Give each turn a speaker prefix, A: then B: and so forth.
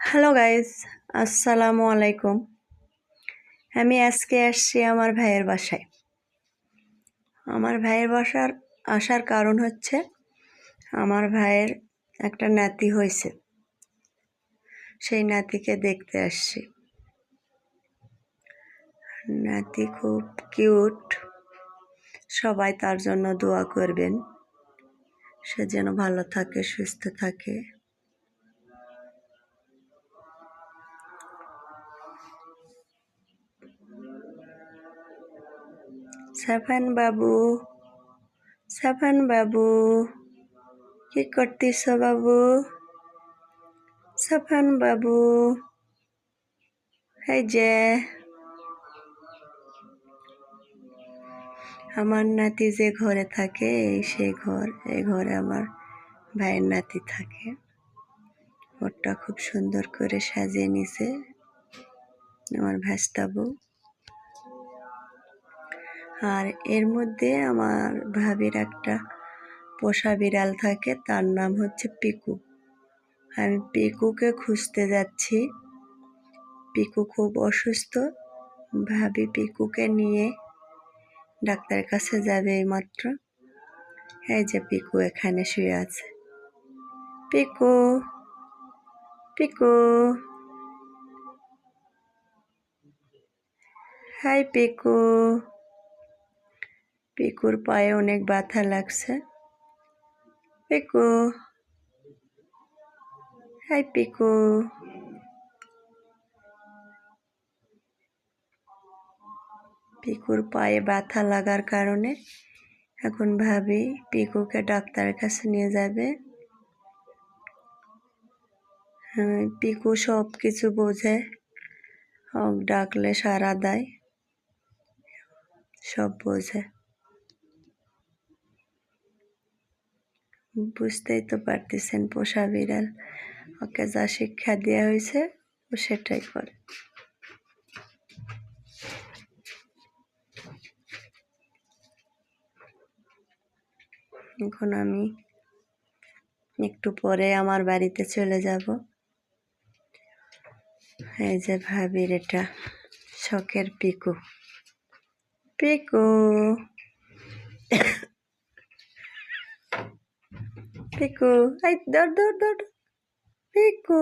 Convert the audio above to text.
A: Hello guys, আসসালামু আলাইকুম। আমি আজকে আসছি আমার ভাইয়ের বাসায়। আমার ভাইয়ের বাসার আসার কারণ হচ্ছে আমার ভাইয়ের একটা নাতি হয়েছে, সেই নাতিকে দেখতে আসছি। নাতি খুব কিউট, সবাই তার জন্য দোয়া করবেন, সে যেন ভালো থাকে, সুস্থ থাকে। সাফান বাবু, সাফান বাবু, কি করতেছ বাবু? সাফান বাবু, এই যে আমার নাতি যে ঘরে থাকে সেই ঘর, এই ঘরে আমার ভাইয়ের নাতি থাকে। ঘরটা খুব সুন্দর করে সাজিয়ে নিছে আমার ভাস্তাবু। আর এর মধ্যে আমার ভাবির একটা পোষা বিড়াল থাকে, তার নাম হচ্ছে পিকু। আমি পিকুকে খুঁজতে যাচ্ছি। পিকু খুব অসুস্থ, ভাবি পিকুকে নিয়ে ডাক্তারের কাছে যাবে এইমাত্র। এই যে পিকু এখানে শুয়ে আছে। পিকু, পিকু, হাই পিকু। পিকুর পায়ে অনেক ব্যথা লাগছে। পিকু, হাই পিকু। পিকুর পায়ে ব্যথা লাগার কারণে এখন ভাবি পিকুকে ডাক্তারের কাছে নিয়ে যাবে। পিকু সব কিছু বোঝে, ডাকলে সাড়া দেয়, সব বোঝে। বুঝতেই তো পারতেছেন, পোষা বিড়াল, ওকে যা শিক্ষা দেওয়া হয়েছে ও সেটাই করে। এখন আমি একটু পরে আমার বাড়িতে চলে যাব। এই যে ভাবির এটা শখের পিকু। পিকু, পিকু, এই দৌড় দৌড় দৌড়, পিকু।